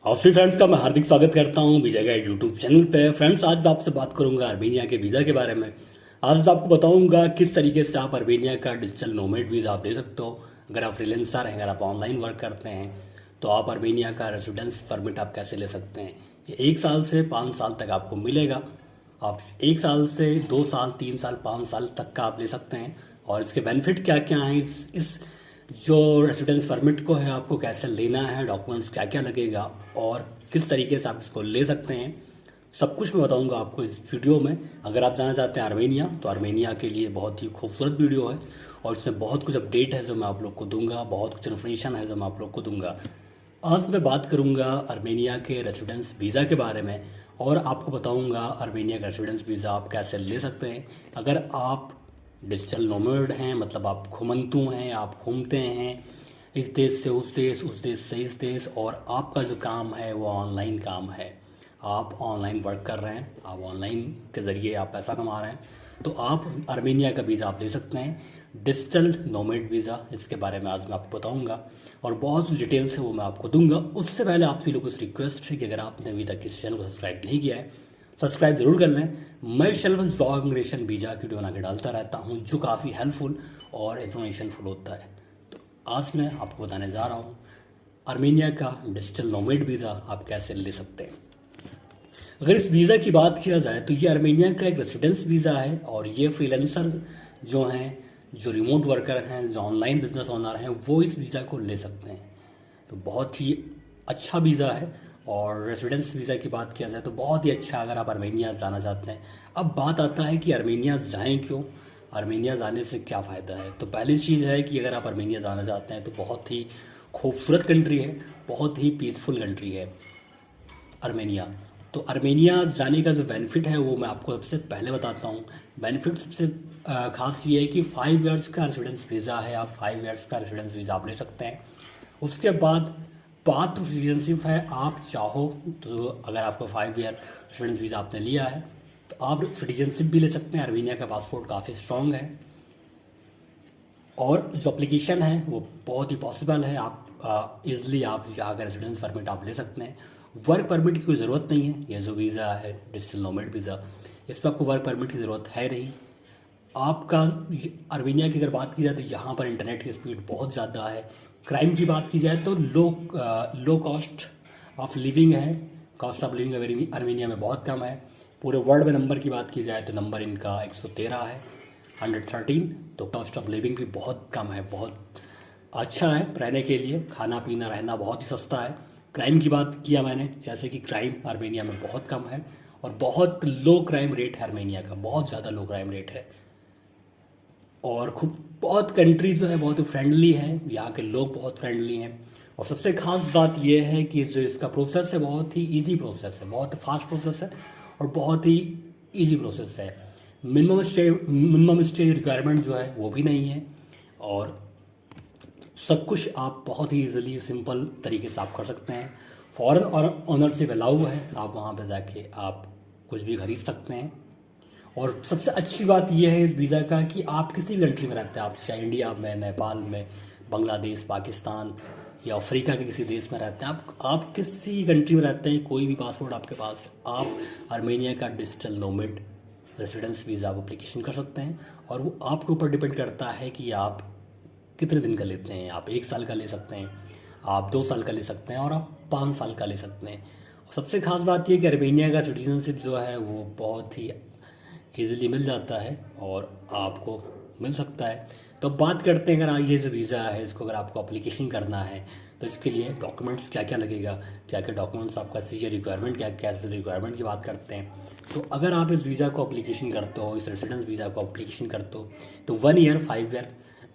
ऑस्ट्री friends का मैं हार्दिक स्वागत करता हूं वीजा गाइड यूट्यूब चैनल पे। फ्रेंड्स, आज मैं आपसे बात करूंगा अर्मेनिया के वीज़ा के बारे में। आज मैं आपको बताऊंगा किस तरीके से आप अर्मेनिया का डिजिटल नोमैड वीज़ा आप ले सकते हो। अगर आप फ्रीलांसर हैं, अगर आप ऑनलाइन वर्क करते हैं, तो आप अर्मेनिया का रेसिडेंस परमिट आप कैसे ले सकते हैं। ये 1 साल से 5 साल तक आपको मिलेगा। आप 1 साल से 2 साल, 3 साल, 5 साल तक का आप ले सकते हैं। और इसके बेनिफिट क्या क्या हैं, इस जो रेसिडेंस परमिट को है आपको कैसे लेना है, डॉक्यूमेंट्स क्या क्या लगेगा और किस तरीके से आप इसको ले सकते हैं, सब कुछ मैं बताऊंगा आपको इस वीडियो में। अगर आप जाना चाहते हैं अर्मेनिया, तो अर्मेनिया के लिए बहुत ही खूबसूरत वीडियो है और इसमें बहुत कुछ अपडेट है जो मैं आप लोग को दूंगा, बहुत कुछ इन्फॉर्मेशन है जो मैं आप लोग को दूंगा। आज मैं बात करूंगा अर्मेनिया के रेसिडेंस वीज़ा के बारे में और आपको बताऊंगा अर्मेनिया का रेसिडेंस वीज़ा आप कैसे ले सकते हैं। अगर आप डिजिटल नोमैड हैं, मतलब आप घुमंतू हैं, आप घूमते हैं इस देश से उस देश, उस देश से इस देश, और आपका जो काम है वो ऑनलाइन काम है, आप ऑनलाइन वर्क कर रहे हैं, आप ऑनलाइन के ज़रिए आप पैसा कमा रहे हैं, तो आप अर्मेनिया का वीज़ा आप ले सकते हैं, डिजिटल नोमैड वीज़ा। इसके बारे में आज मैं आपको बताऊंगा और बहुत सी डिटेल्स है वो मैं आपको दूंगा। उससे पहले आपसे लोगों से रिक्वेस्ट है कि अगर आपने अभी तक इस चैनल को सब्सक्राइब नहीं किया है, सब्सक्राइब जरूर कर लें। मैं इस चैनल पर जॉब इमिग्रेशन वीज़ा की वीडियो बना के डालता रहता हूँ जो काफ़ी हेल्पफुल और इन्फॉर्मेशनफुल होता है। तो आज मैं आपको बताने जा रहा हूँ अर्मेनिया का डिजिटल नोमैड वीज़ा आप कैसे ले सकते हैं। अगर इस वीज़ा की बात किया जाए तो ये अर्मेनिया का एक रेसिडेंस वीज़ा है और ये फ्रीलांसर जो हैं, जो रिमोट वर्कर हैं, जो ऑनलाइन बिजनेस ओनर हैं, वो इस वीज़ा को ले सकते हैं। तो बहुत ही अच्छा वीज़ा है। और रेसिडेंस वीज़ा की बात किया जाए तो बहुत ही अच्छा अगर आप अर्मेनिया जाना चाहते हैं। अब बात आता है कि अर्मेनिया जाएं क्यों, अर्मेनिया जाने से क्या फ़ायदा है। तो पहली चीज़ है कि अगर आप अर्मेनिया जाना चाहते हैं तो बहुत ही खूबसूरत कंट्री है, बहुत ही पीसफुल कंट्री है अर्मेनिया। तो अर्मेनिया जाने का जो बेनिफिट है वो मैं आपको सबसे पहले बताता हूँ। बेनिफिट सबसे खास ये है कि 5 इयर्स का रेसिडेंस वीज़ा है, आप 5 इयर्स का रेसिडेंस वीज़ा आप ले सकते हैं। उसके बाद बात तो सिटीजनशिप है, आप चाहो तो अगर आपको 5 ईयर रेसिडेंस वीज़ा आपने लिया है तो आप सिटीजनशिप भी ले सकते हैं। अर्मेनिया का पासपोर्ट काफ़ी स्ट्रॉन्ग है और जो एप्लीकेशन है वो बहुत ही पॉसिबल है। आप इज़िली आप जाकर रेसिडेंस परमिट आप ले सकते हैं। वर्क परमिट की कोई ज़रूरत नहीं है। ये जो वीज़ा है डिजिटल नोमैड वीज़ा, इस पर आपको वर्क परमिट की ज़रूरत है नहीं। आपका अर्मेनिया की अगर बात की जाए तो यहाँ पर इंटरनेट की स्पीड बहुत ज़्यादा है। क्राइम की बात की जाए तो लो कॉस्ट ऑफ लिविंग है, कॉस्ट ऑफ लिविंग अर्मेनिया में बहुत कम है। पूरे वर्ल्ड में नंबर की बात की जाए तो नंबर इनका 113 है, 113। तो कॉस्ट ऑफ लिविंग भी बहुत कम है, बहुत अच्छा है रहने के लिए। खाना पीना रहना बहुत ही सस्ता है। क्राइम की बात किया मैंने, जैसे कि क्राइम अर्मेनिया में बहुत कम है और बहुत लो क्राइम रेट है अर्मेनिया का, बहुत ज़्यादा लो क्राइम रेट है। और खूब बहुत कंट्री जो है बहुत ही फ्रेंडली है, यहाँ के लोग बहुत फ्रेंडली हैं। और सबसे ख़ास बात यह है कि जो इसका प्रोसेस है बहुत ही इजी प्रोसेस है, बहुत फास्ट प्रोसेस है और बहुत ही इजी प्रोसेस है। मिनिमम स्टे रिक्वायरमेंट जो है वो भी नहीं है और सब कुछ आप बहुत ही इजीली सिंपल तरीके से आप कर सकते हैं। फॉरेन और ऑनरशिप अलाउ है, आप वहाँ पे जाके आप कुछ भी खरीद सकते हैं। और सबसे अच्छी बात यह है इस वीज़ा का कि आप किसी भी कंट्री में रहते हैं, आप चाहे इंडिया में, नेपाल में, बांग्लादेश, पाकिस्तान या अफ्रीका के किसी देश में रहते हैं, आप किसी कंट्री में रहते हैं, कोई भी पासपोर्ट आपके पास, आप अर्मेनिया का डिजिटल नोमैड रेसिडेंस वीज़ा आप अप्लीकेशन कर सकते हैं। और वो आपके ऊपर डिपेंड करता है कि आप कितने दिन का लेते हैं। आप 1 साल का ले सकते हैं, आप 2 साल का ले सकते हैं और आप 5 साल का ले सकते हैं। और सबसे खास बात यह कि अर्मेनिया का सिटीजनशिप जो है वो बहुत ही ईज़िली मिल जाता है और आपको मिल सकता है। तो अब बात करते हैं, अगर ये जो वीज़ा है इसको अगर आपको अप्लीकेशन करना है तो इसके लिए डॉक्यूमेंट्स क्या क्या लगेगा, क्या क्या डॉक्यूमेंट्स आपका चाहिए, रिक्वायरमेंट क्या क्या रिक्वायरमेंट की बात करते हैं। तो अगर आप इस वीज़ा को अप्लीकेशन करते हो, इस रेसिडेंस वीज़ा को अप्लीकेशन करते हो, तो 1 ईयर 5 ईयर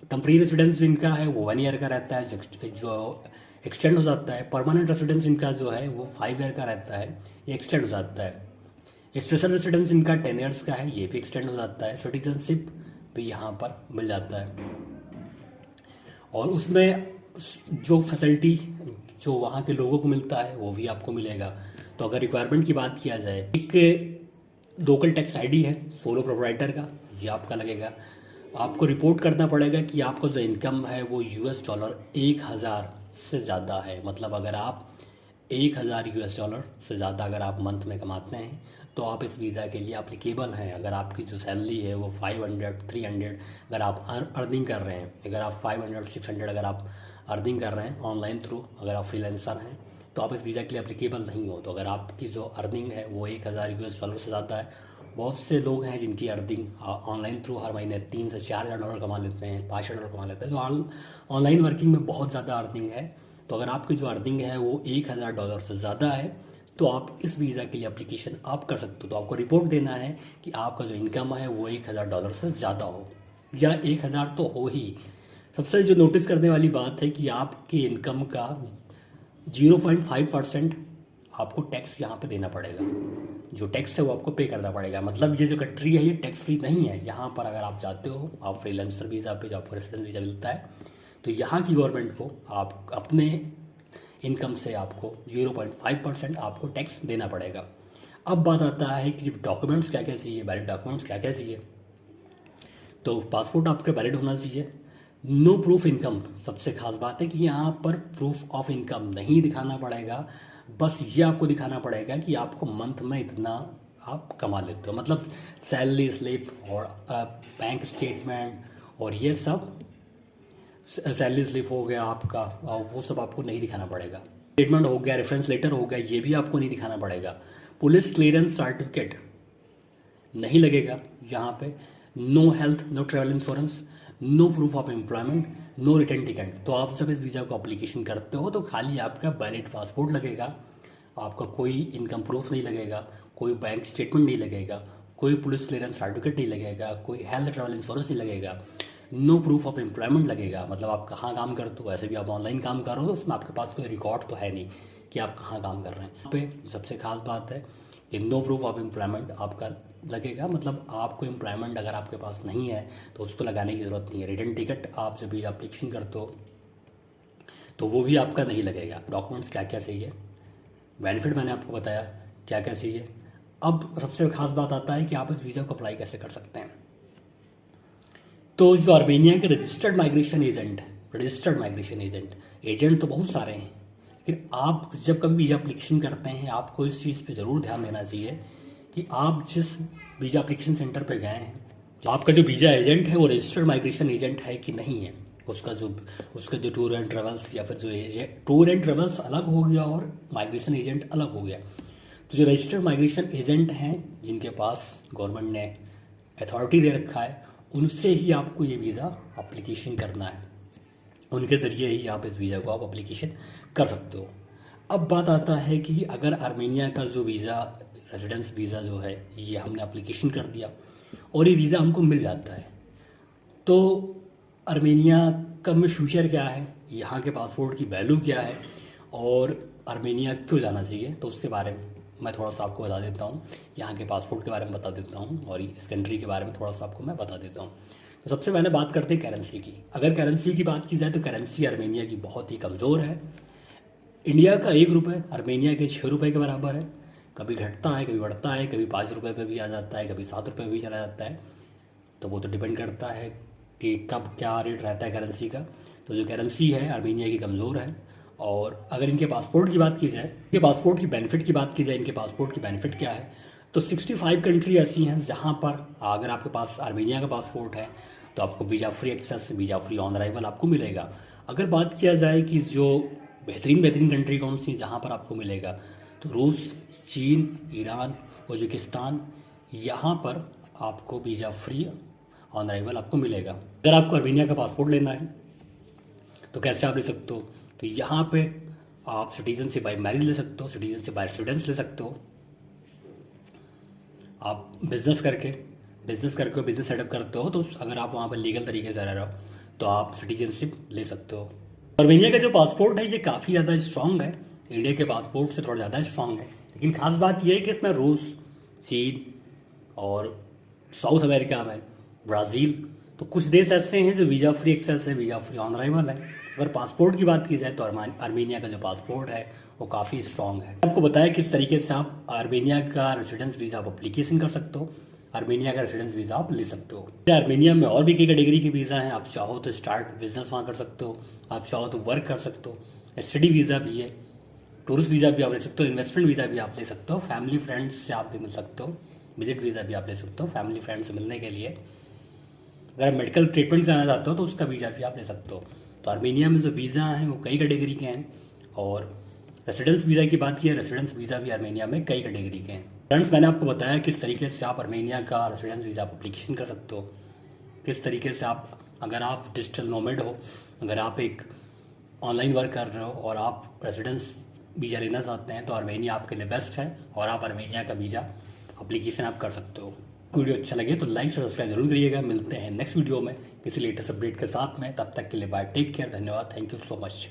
टेम्परेरी रेसिडेंस इनका है वो 1 ईयर का रहता है, जो एक्सटेंड हो जाता है। परमानेंट रेसिडेंस इनका जो है वो 5 ईयर का रहता है, ये एक्सटेंड हो जाता है। स्पेशल रेसिडेंस इनका 10 ईयर्स का है, ये भी एक्सटेंड हो जाता है। सिटीजनशिप भी यहाँ पर मिल जाता है और उसमें जो फैसिलिटी जो वहाँ के लोगों को मिलता है वो भी आपको मिलेगा। तो अगर रिक्वायरमेंट की बात किया जाए, एक लोकल टैक्स आईडी है सोलो प्रोप्राइटर का, ये आपका लगेगा। आपको रिपोर्ट करना पड़ेगा कि आपका जो इनकम है वो US$1000 से ज़्यादा है। मतलब अगर आप $1000 से ज़्यादा अगर आप मंथ में कमाते हैं तो आप इस वीज़ा के लिए अप्लीकेबल हैं। अगर आपकी जो सैलरी है वो 500 300 अगर आप अर्निंग कर रहे हैं, अगर आप 500 600 अगर आप अर्निंग कर रहे हैं ऑनलाइन थ्रू, अगर आप फ्रीलांसर हैं तो आप इस वीज़ा के लिए अप्लीकेबल नहीं हो। तो अगर आपकी जो अर्निंग है वो $1000 से ज़्यादा है, बहुत से लोग हैं जिनकी अर्निंग ऑनलाइन थ्रू हर महीने $3 से $4,000 कमा लेते हैं, $5,000 कमा लेते हैं। तो ऑनलाइन वर्किंग में बहुत ज़्यादा अर्निंग है। तो अगर आपकी जो अर्निंग है वो $1000 से ज़्यादा है तो आप इस वीज़ा के लिए एप्लीकेशन आप कर सकते हो। तो आपको रिपोर्ट देना है कि आपका जो इनकम है वो $1000 से ज़्यादा हो या 1000 तो हो ही। सबसे जो नोटिस करने वाली बात है कि आपके इनकम का 0.5% आपको टैक्स यहाँ पे देना पड़ेगा। जो टैक्स है वो आपको पे करना पड़ेगा। मतलब ये जो कंट्री है ये टैक्स फ्री नहीं है। यहाँ पर अगर आप जाते हो, आप फ्रीलांसर वीज़ा पे, जो आपको रेसिडेंस वीज़ा मिलता है, तो यहाँ की गवर्नमेंट को आप अपने इनकम से आपको 0.5% आपको टैक्स देना पड़ेगा। अब बात आता है कि डॉक्यूमेंट्स क्या क्या चाहिए, वैलिड डॉक्यूमेंट्स क्या क्या चाहिए। तो पासपोर्ट आपके वैलिड होना चाहिए। नो प्रूफ इनकम, सबसे खास बात है कि यहाँ पर प्रूफ ऑफ इनकम नहीं दिखाना पड़ेगा। बस ये आपको दिखाना पड़ेगा कि आपको मंथ में इतना आप कमा लेते हो, मतलब सैलरी स्लिप और बैंक स्टेटमेंट और ये सब, सैलरी स्लिप हो गया आपका, वो सब आपको नहीं दिखाना पड़ेगा। स्टेटमेंट हो गया, रेफरेंस लेटर हो गया, ये भी आपको नहीं दिखाना पड़ेगा। पुलिस क्लियरेंस सर्टिफिकेट नहीं लगेगा यहाँ पे। No health, no travel insurance, no proof of employment, no return ticket. तो आप जब इस वीज़ा को अप्लीकेशन करते हो तो खाली आपका वैलिड पासपोर्ट लगेगा, आपका कोई इनकम प्रूफ नहीं लगेगा, कोई बैंक स्टेटमेंट नहीं लगेगा, कोई पुलिस क्लियरेंस सर्टिफिकेट नहीं लगेगा, कोई हेल्थ ट्रैवल इंश्योरेंस नहीं लगेगा, नो प्रूफ ऑफ एम्प्लॉयमेंट लगेगा। मतलब आप कहाँ काम करते हो, ऐसे भी आप ऑनलाइन काम कर रहे हो तो उसमें आपके पास कोई रिकॉर्ड तो है नहीं कि आप कहाँ काम कर रहे हैं। यहाँ पे सबसे खास बात है कि नो प्रूफ ऑफ एम्प्लॉयमेंट आपका लगेगा। मतलब आपको एम्प्लॉयमेंट अगर आपके पास नहीं है तो उसको लगाने की ज़रूरत नहीं है। रिटर्न टिकट आप जब भी एप्लीकेशन करते हो तो वो भी आपका नहीं लगेगा। डॉक्यूमेंट्स क्या क्या चाहिए, बेनिफिट मैंने आपको बताया क्या क्या चाहिए। अब सबसे खास बात आता है कि आप इस वीज़ा को अप्लाई कैसे कर सकते हैं। तो जो आर्मेनिया के रजिस्टर्ड माइग्रेशन एजेंट है, एजेंट तो बहुत सारे हैं, लेकिन आप जब कभी वीज़ा एप्लीकेशन करते हैं आपको इस चीज़ पे ज़रूर ध्यान देना चाहिए कि आप जिस वीज़ा एप्लीकेशन सेंटर पे गए हैं, आपका जो वीज़ा एजेंट है वो रजिस्टर्ड माइग्रेशन एजेंट है कि नहीं है। उसका जो टूर एंड ट्रेवल्स या फिर जो टूर एंड ट्रेवल्स अलग हो गया और माइग्रेशन एजेंट अलग हो गया। तो जो रजिस्टर्ड माइग्रेशन एजेंट हैं जिनके पास गवर्नमेंट ने अथॉरिटी दे रखा है, उनसे ही आपको ये वीज़ा एप्लीकेशन करना है। उनके ज़रिए ही आप इस वीज़ा को आप एप्लीकेशन कर सकते हो। अब बात आता है कि अगर आर्मेनिया का जो वीज़ा, रेजिडेंस वीज़ा जो है, ये हमने एप्लीकेशन कर दिया और ये वीज़ा हमको मिल जाता है, तो आर्मेनिया का में फ्यूचर क्या है, यहाँ के पासपोर्ट की वैल्यू क्या है और आर्मेनिया क्यों जाना चाहिए, तो उसके बारे में मैं थोड़ा सा आपको बता देता हूँ। यहाँ के पासपोर्ट के बारे में बता देता हूँ और इस कंट्री के बारे में थोड़ा सा आपको मैं बता देता हूँ। तो सबसे पहले बात करते हैं करेंसी की। अगर करेंसी की बात की जाए तो करेंसी आर्मेनिया की बहुत ही कमज़ोर है। इंडिया का ₹1 आर्मेनिया के ₹6 के बराबर है। कभी घटता है, कभी बढ़ता है, कभी ₹5 पे भी आ जाता है, कभी ₹7 भी चला जाता है। तो वो तो डिपेंड करता है कि कब क्या रेट रहता है करेंसी का। तो जो करेंसी है आर्मेनिया की कमज़ोर है। और अगर इनके पासपोर्ट की बात की जाए, इनके पासपोर्ट की बेनिफिट की बात की जाए, इनके पासपोर्ट की बेनिफिट क्या है, तो 65 कंट्री ऐसी हैं जहाँ पर अगर आपके पास आर्मेनिया का पासपोर्ट है तो आपको visa free access, visa free on arrival आपको मिलेगा। अगर बात किया जाए कि जो बेहतरीन कंट्री कौन सी जहाँ पर आपको मिलेगा, तो रूस, चीन, ईरान, उज्बेकिस्तान, यहाँ पर आपको वीज़ा फ्री ऑन अराइवल आपको मिलेगा। अगर आपको आर्मेनिया का पासपोर्ट लेना है तो कैसे आप ले सकते हो, तो यहाँ पे आप सिटीजनशिप बाय मैरिज ले सकते हो, सिटीजनशिप बाय रेसिडेंस ले सकते हो। आप बिजनेस करके बिजनेस सेटअप करते हो तो अगर आप वहाँ पर लीगल तरीके से रह रहे हो तो आप सिटीजनशिप ले सकते हो। आर्मेनिया का जो पासपोर्ट है ये काफ़ी ज़्यादा स्ट्रॉन्ग है, इंडिया के पासपोर्ट से थोड़ा ज़्यादा स्ट्रॉन्ग है। लेकिन खास बात यह है कि इसमें रूस, चीन और साउथ अमेरिका में ब्राज़ील, तो कुछ देश ऐसे हैं जो वीज़ा फ्री एक्सेस है, वीज़ा फ्री ऑन अराइवल है। अगर पासपोर्ट की बात की जाए तो आर्मेनिया का जो पासपोर्ट है वो काफ़ी स्ट्रॉन्ग है। आपको बताया किस तरीके से आप आर्मेनिया का रेसिडेंस वीज़ा आप एप्लीकेशन कर सकते हो, आर्मेनिया का रेसिडेंस वीज़ा आप ले सकते हो। आर्मेनिया में और भी कई कैटेगरी के वीज़ा हैं। आप चाहो तो स्टार्ट बिजनेस वहाँ कर सकते हो, आप चाहो तो वर्क कर सकते हो, स्टडी वीज़ा भी है, टूरिस्ट वीज़ा भी आप ले सकते हो, इन्वेस्टमेंट वीज़ा भी आप ले सकते हो, फैमिली फ्रेंड्स से आप भी मिल सकते हो, विजिट वीज़ा भी आप ले सकते हो फैमिली फ्रेंड्स से मिलने के लिए। अगर मेडिकल ट्रीटमेंट कराना चाहते हो तो उसका वीज़ा भी आप ले सकते हो। तो आर्मेनिया में जो वीज़ा हैं वो कई कैटेगरी के हैं, और रेसिडेंस वीज़ा की बात की है, रेसिडेंस वीज़ा भी आर्मेनिया में कई कैटेगरी के हैं। फ्रेंड्स, मैंने आपको बताया किस तरीके से आप आर्मेनिया का रेसिडेंस वीज़ा एप्लीकेशन कर सकते हो, किस तरीके से आप, अगर आप डिजिटल नोमैड हो, अगर आप एक ऑनलाइन वर्क कर रहे हो और आप रेसिडेंस वीज़ा लेना चाहते हैं तो आर्मेनिया आपके लिए बेस्ट है, और आप आर्मेनिया का वीज़ा एप्लीकेशन आप कर सकते हो। वीडियो अच्छा लगे तो लाइक सब्सक्राइब जरूर करिएगा। मिलते हैं नेक्स्ट वीडियो में किसी लेटेस्ट अपडेट के साथ में, तब तक के लिए बाय, टेक केयर, धन्यवाद, थैंक यू सो मच।